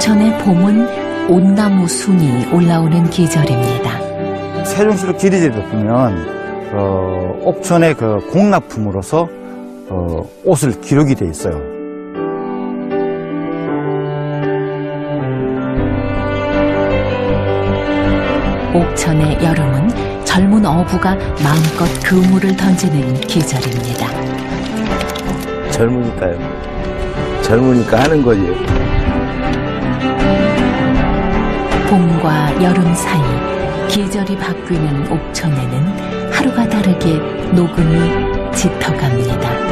옥천의 봄은 온나무 순이 올라오는 계절입니다. 세종시로 길이지를 보면 옥천의 그 공납품으로서 옷을 기록이 돼 있어요. 옥천의 여름은 젊은 어부가 마음껏 그물을 던지는 계절입니다. 젊으니까요. 젊으니까 하는 거지. 봄과 여름 사이 계절이 바뀌는 옥천에는 하루가 다르게 녹음이 짙어갑니다.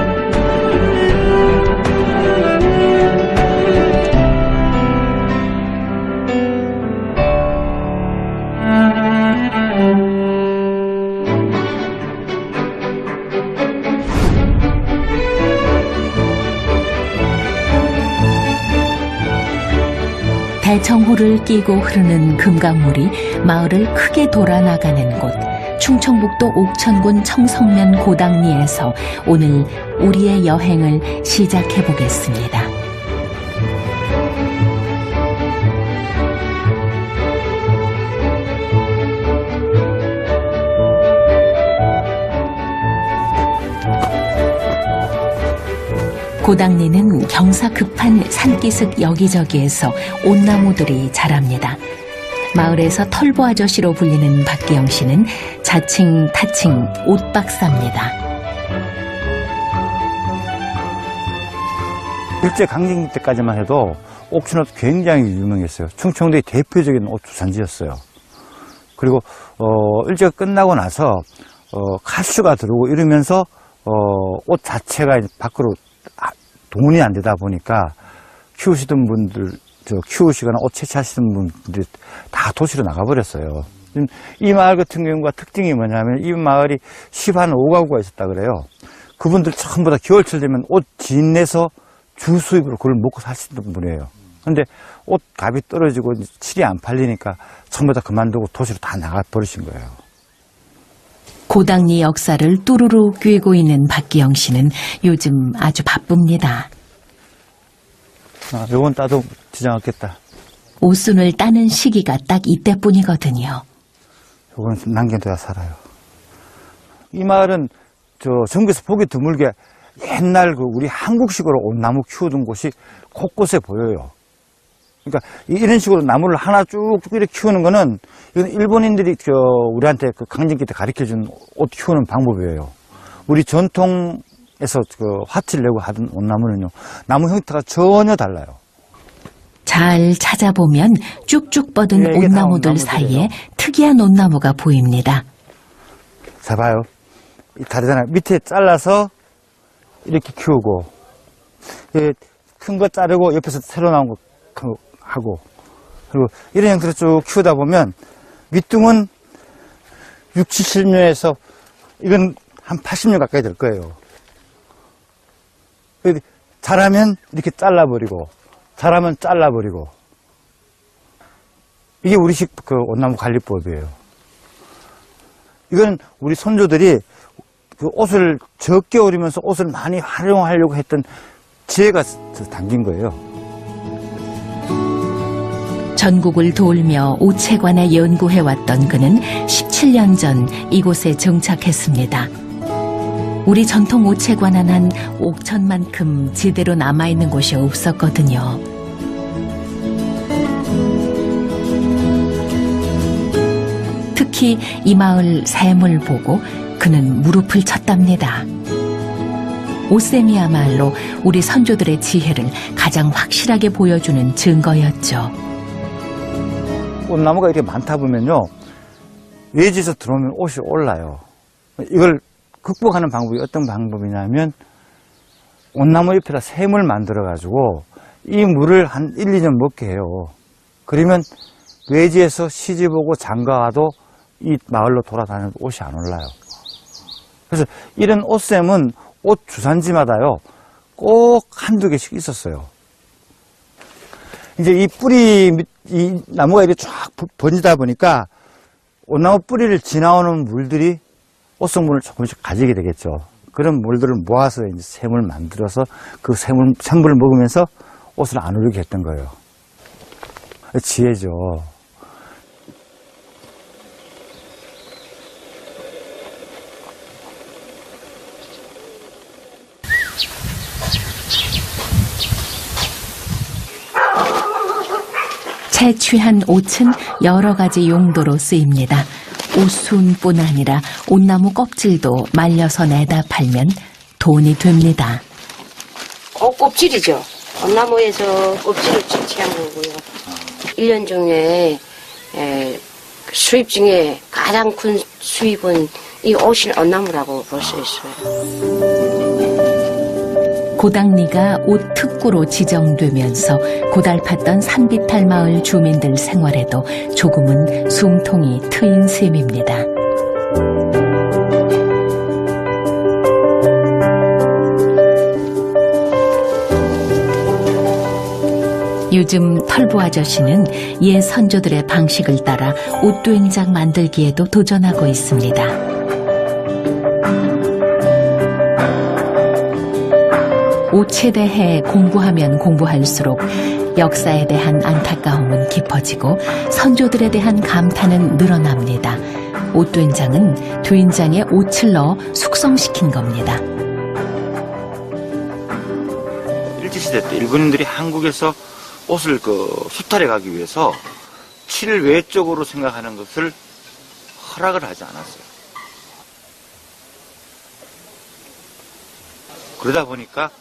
대청호를 끼고 흐르는 금강물이 마을을 크게 돌아 나가는 곳, 충청북도 옥천군 청성면 고당리에서 오늘 우리의 여행을 시작해 보겠습니다. 고당리는 경사 급한 산기슭 여기저기에서 온나무들이 자랍니다. 마을에서 털보 아저씨로 불리는 박기영 씨는 자칭 타칭 옷박사입니다. 일제강점기 때까지만 해도 옥천옷 굉장히 유명했어요. 충청도의 대표적인 옷 주산지였어요. 그리고 일제가 끝나고 나서 가수가 들어오고 이러면서 옷 자체가 이제 밖으로 돈이 안 되다 보니까 키우시던 분들, 키우시거나 옷 채취하시던 분들이 다 도시로 나가버렸어요. 이 마을 같은 경우가 특징이 뭐냐면 이 마을이 15가구가 있었다 그래요. 그분들 전부 다 겨울철 되면 옷 진내서 주 수입으로 그걸 먹고 사시던 분이에요. 근데 옷 값이 떨어지고 칠이 안 팔리니까 전부 다 그만두고 도시로 다 나가버리신 거예요. 고당리 역사를 뚜루루 꿰고 있는 박기영 씨는 요즘 아주 바쁩니다. 요건 따도 지장 없겠다. 옷순을 따는 시기가 딱 이때뿐이거든요. 요건 남겨둬야 살아요. 이 마을은 전국에서 보기 드물게 옛날 우리 한국식으로 온나무 키우던 곳이 곳곳에 보여요. 그러니까 이런 식으로 나무를 하나 쭉쭉 이렇게 키우는 거는 이건 일본인들이 우리한테 그 강점기 때 가르쳐준 옷 키우는 방법이에요. 우리 전통에서 화티를 내고 하던 온나무는요, 나무 형태가 전혀 달라요. 잘 찾아보면 쭉쭉 뻗은 온나무들 사이에 특이한 온나무가 보입니다. 자, 봐요. 다르잖아요. 밑에 잘라서 이렇게 키우고, 큰 거 자르고 옆에서 새로 나온 거 하고, 그리고 이런 형태로 쭉 키우다 보면 밑둥은 60, 70년에서 이건 한 80년 가까이 될 거예요. 자라면 이렇게 잘라버리고, 자라면 잘라버리고. 이게 우리식 온나무 관리법이에요. 이건 우리 손주들이 옷을 적게 오리면서 옷을 많이 활용하려고 했던 지혜가 담긴 거예요. 전국을 돌며 옷채관에 연구해왔던 그는 17년 전 이곳에 정착했습니다. 우리 전통 옷채관 한 옥천만큼 제대로 남아있는 곳이 없었거든요. 특히 이 마을 샘을 보고 그는 무릎을 쳤답니다. 옷샘이야말로 우리 선조들의 지혜를 가장 확실하게 보여주는 증거였죠. 꽃나무가 이렇게 많다 보면요, 외지에서 들어오면 옷이 올라요. 이걸 극복하는 방법이 어떤 방법이냐면 온나무 옆에다 샘을 만들어 가지고 이 물을 한 1, 2년 먹게 해요. 그러면 외지에서 시집 오고 장가와도 이 마을로 돌아다녀도 옷이 안 올라요. 그래서 이런 옷샘은 옷 주산지마다요 꼭 한두 개씩 있었어요. 이제 이 뿌리, 이 나무가 이렇게 쫙 번지다 보니까 온나무 뿌리를 지나오는 물들이 옷성분을 조금씩 가지게 되겠죠. 그런 물들을 모아서 이제 샘을 만들어서 그 샘물을 먹으면서 옷을 안 오르게 했던 거예요. 지혜죠. 채취한 옷은 여러 가지 용도로 쓰입니다. 옷순뿐 아니라 옷나무 껍질도 말려서 내다 팔면 돈이 됩니다. 껍질이죠. 엄나무에서 껍질을 채취한 거고요. 1년 중에 수입 중에 가장 큰 수입은 이 옷인 엄나무라고 볼 수 있어요. 고당리가 옷 특구로 지정되면서 고달팠던 산비탈 마을 주민들 생활에도 조금은 숨통이 트인 셈입니다. 요즘 털보 아저씨는 옛 선조들의 방식을 따라 옷된장 만들기에도 도전하고 있습니다. 옷에 대해 공부하면 공부할수록 역사에 대한 안타까움은 깊어지고 선조들에 대한 감탄은 늘어납니다. 옷된장은 된장에 옷을 넣어 숙성시킨 겁니다. 일제시대 때 일본인들이 한국에서 옷을 수탈해 가기 위해서 칠외적으로 생각하는 것을 허락을 하지 않았어요. 그러다 보니까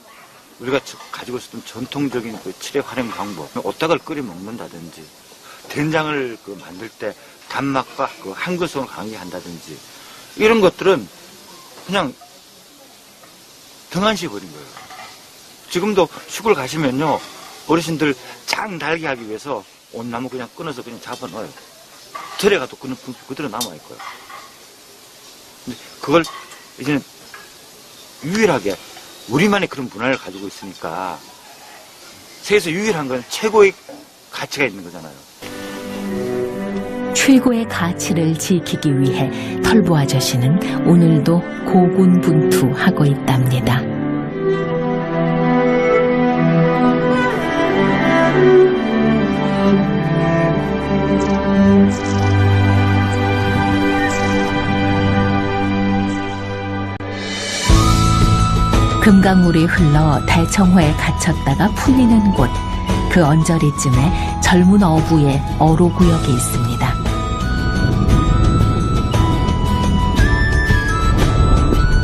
우리가 가지고 있었던 전통적인 칠의 활용 방법, 오딱을 끓여 먹는다든지, 된장을 만들 때 단맛과 향긋성을 강하게 한다든지, 이런 것들은 그냥 등한시해 버린 거예요. 지금도 시골 가시면요, 어르신들 장 달게 하기 위해서 온나무 그냥 끊어서 그냥 잡아 넣어요. 절에 가도 그는 그대로 남아있고요. 근데 그걸 이제는 유일하게 우리만의 그런 문화를 가지고 있으니까 세계에서 유일한 건 최고의 가치가 있는 거잖아요. 최고의 가치를 지키기 위해 털보 아저씨는 오늘도 고군분투하고 있답니다. 금강물이 흘러 대청호에 갇혔다가 풀리는 곳, 그 언저리쯤에 젊은 어부의 어로구역이 있습니다.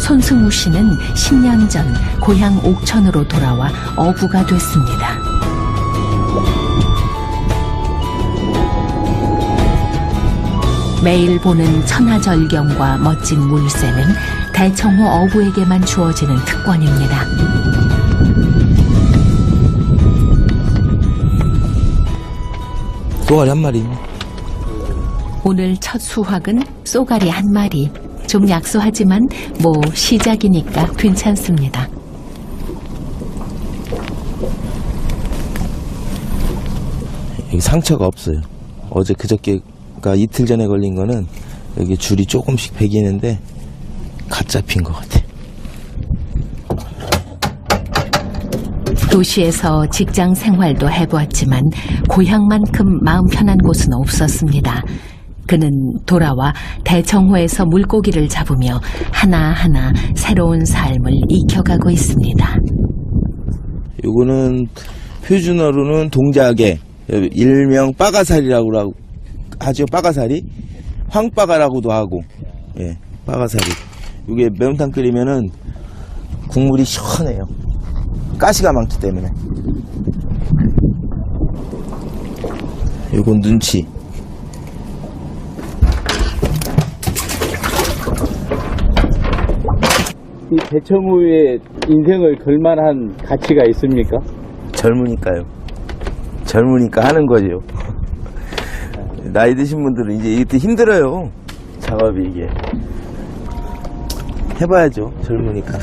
손승우 씨는 10년 전 고향 옥천으로 돌아와 어부가 됐습니다. 매일 보는 천하절경과 멋진 물새는 대청호 어부에게만 주어지는 특권입니다. 쏘가리 한 마리. 오늘 첫 수확은 쏘가리 한 마리. 좀 약소하지만 뭐 시작이니까 괜찮습니다. 여기 상처가 없어요. 어제 그저께가 이틀 전에 걸린 거는 여기 줄이 조금씩 배기는데 갓 잡힌 것 같아. 도시에서 직장 생활도 해보았지만 고향만큼 마음 편한 곳은 없었습니다. 그는 돌아와 대청호에서 물고기를 잡으며 하나하나 새로운 삶을 익혀가고 있습니다. 요거는 표준어로는 동작에 일명 빠가사리라고 하죠. 빠가사리, 황빠가라고도 하고, 예, 빠가사리. 이게 매운탕 끓이면은 국물이 시원해요. 가시가 많기 때문에. 요건 눈치. 이 대청호의 인생을 걸만한 가치가 있습니까? 젊으니까요. 젊으니까 하는 거죠. 나이 드신 분들은 이제 이때 힘들어요. 작업이 이게. 해봐야죠. 젊으니까.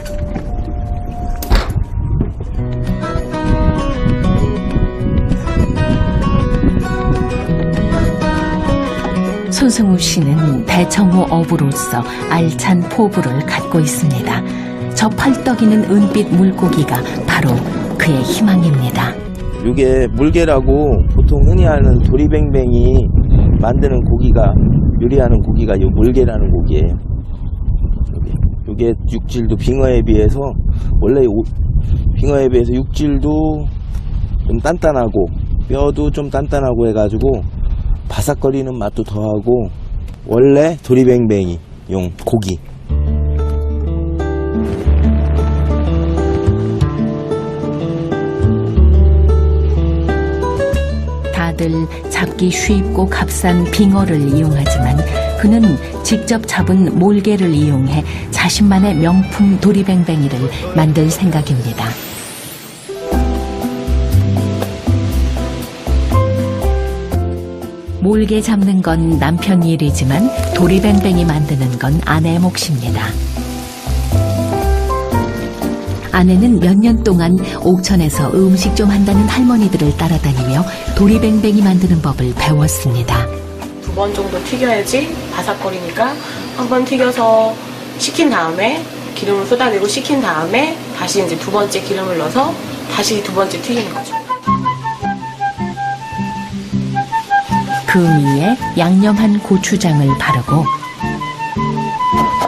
손승우 씨는 대청호 어부로서 알찬 포부를 갖고 있습니다. 저 펄떡이는 은빛 물고기가 바로 그의 희망입니다. 이게 물개라고 보통 흔히 아는 도리뱅뱅이 만드는 고기가 요리하는 고기가 요 물개라는 고기예요. 이게 육질도 빙어에 비해서 원래 빙어에 비해서 육질도 좀 단단하고 뼈도 좀 단단하고 해가지고 바삭거리는 맛도 더하고 원래 도리뱅뱅이 용 고기. 다들 잡기 쉽고 값싼 빙어를 이용하지만 그는 직접 잡은 몰개를 이용해 자신만의 명품 도리뱅뱅이를 만들 생각입니다. 몰개 잡는 건 남편 일이지만 도리뱅뱅이 만드는 건 아내의 몫입니다. 아내는 몇 년 동안 옥천에서 음식 좀 한다는 할머니들을 따라다니며 도리뱅뱅이 만드는 법을 배웠습니다. 2번 정도 튀겨야지 바삭거리니까 한 번 튀겨서 식힌 다음에 기름을 쏟아내고 식힌 다음에 다시 이제 2번째 기름을 넣어서 다시 2번째 튀기는 거죠. 그 위에 양념한 고추장을 바르고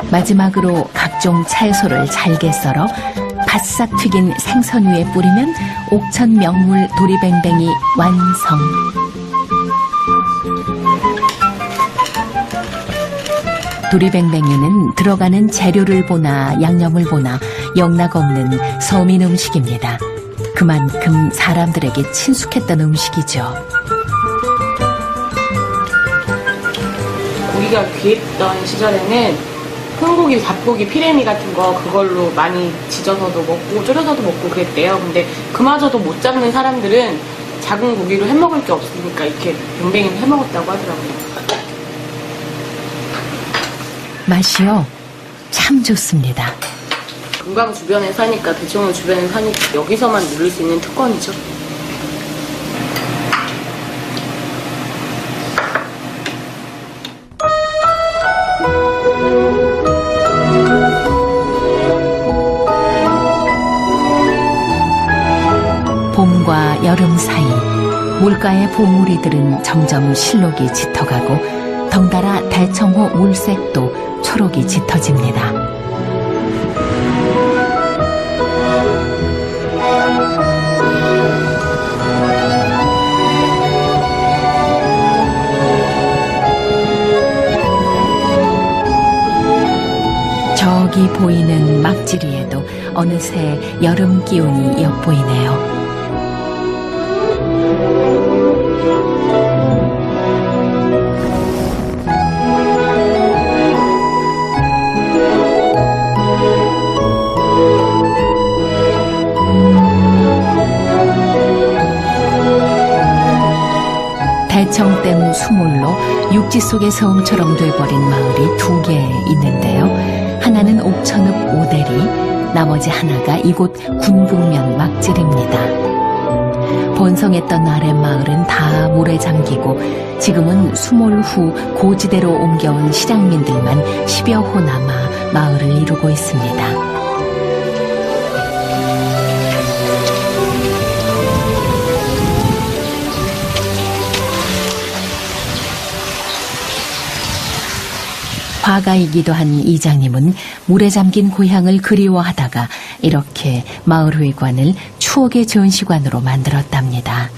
마지막으로 각종 채소를 잘게 썰어 바싹 튀긴 생선 위에 뿌리면 옥천 명물 도리뱅뱅이 완성. 도리뱅뱅이는 들어가는 재료를 보나 양념을 보나 영락없는 서민 음식입니다. 그만큼 사람들에게 친숙했던 음식이죠. 고기가 귀했던 시절에는 콩고기, 잡고기, 피레미 같은 거 그걸로 많이 지져서도 먹고 졸여서도 먹고 그랬대요. 근데 그마저도 못 잡는 사람들은 작은 고기로 해먹을 게 없으니까 이렇게 뱅뱅이를 해먹었다고 하더라고요. 맛이요? 참 좋습니다. 금강 주변에 사니까 대청호 주변에 사니까 여기서만 누릴 수 있는 특권이죠. 봄과 여름 사이 물가의 봉우리들은 점점 실록이 짙어가고 덩달아 대청호 물색도 초록이 짙어집니다. 저기 보이는 막지리에도 어느새 여름 기운이 엿보이네요. 대청댐 수몰로 육지 속의 섬처럼 돼버린 마을이 2개 있는데요. 하나는 옥천읍 오대리, 나머지 하나가 이곳 군북면 막질입니다. 번성했던 아랫마을은 다 물에 잠기고 지금은 수몰 후 고지대로 옮겨온 실향민들만 10여 호 남아 마을을 이루고 있습니다. 화가이기도 한 이장님은 물에 잠긴 고향을 그리워하다가 이렇게 마을회관을 추억의 전시관으로 만들었답니다.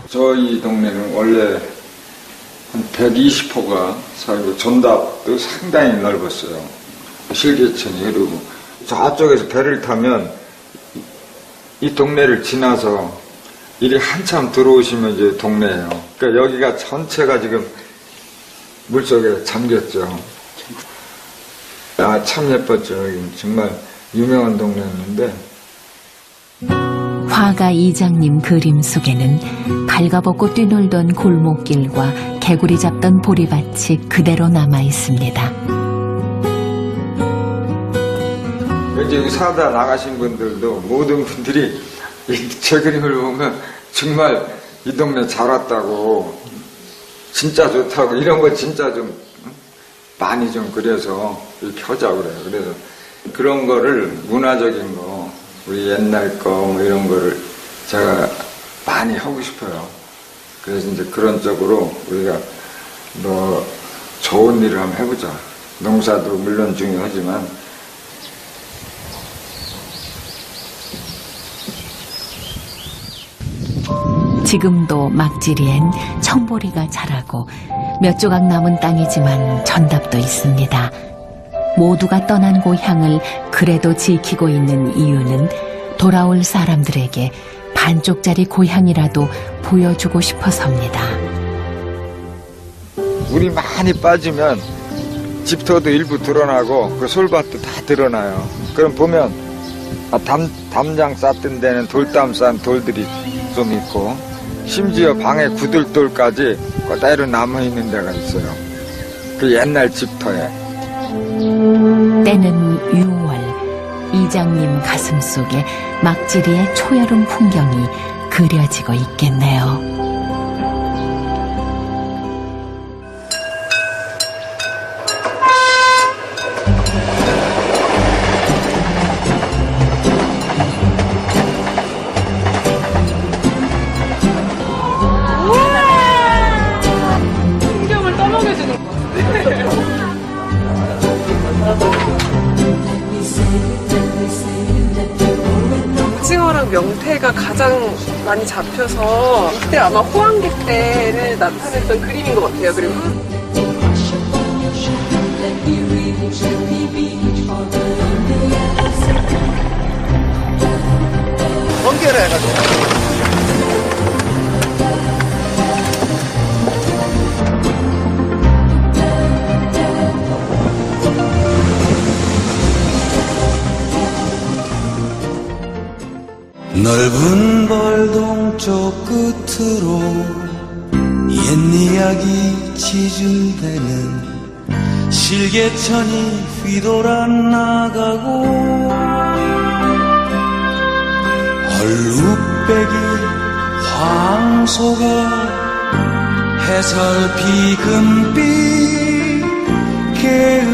저희 동네는 원래 한 120호가 살고 전답도 상당히 넓었어요. 실개천이 흐르고 저쪽에서 배를 타면 이 동네를 지나서 이리 한참 들어오시면 이제 동네예요. 그러니까 여기가 전체가 지금 물속에 잠겼죠. 아, 참 예뻤죠. 정말 유명한 동네였는데. 화가 이장님 그림 속에는 발가벗고 뛰놀던 골목길과 개구리 잡던 보리밭이 그대로 남아 있습니다. 여기 사다 나가신 분들도 모든 분들이 제 그림을 보면 정말 이 동네 잘 왔다고, 진짜 좋다고, 이런 거 진짜 좀 많이 좀 그려서 이렇게 하자고 그래요. 그래서 그런 거를 문화적인 거 우리 옛날 거 뭐 이런 거를 제가 많이 하고 싶어요. 그래서 이제 그런 쪽으로 우리가 뭐 좋은 일을 한번 해보자. 농사도 물론 중요하지만 지금도 막지리엔 청보리가 자라고 몇 조각 남은 땅이지만 전답도 있습니다. 모두가 떠난 고향을 그래도 지키고 있는 이유는 돌아올 사람들에게 반쪽짜리 고향이라도 보여주고 싶어서입니다. 물이 많이 빠지면 집터도 일부 드러나고 그 솔밭도 다 드러나요. 그럼 보면 담장 쌌던 데는 돌담 싼 돌들이 좀 있고 심지어 방에 구들돌까지 그대로 남아있는 데가 있어요. 그 옛날 집터에. 때는 6월 이장님 가슴 속에 막지리의 초여름 풍경이 그려지고 있겠네요. 풍경을 떠먹여주는 거. 오징어랑 명태가 가장 많이 잡혀서 이때 아마 호황객 때를 나타냈던 그림인 것 같아요. 그리고 넓은 벌동 쪽 끝으로 옛 이야기 지줄대는 실개천이 휘돌아 나가고 얼룩배기 황소가 해설피 금빛 개의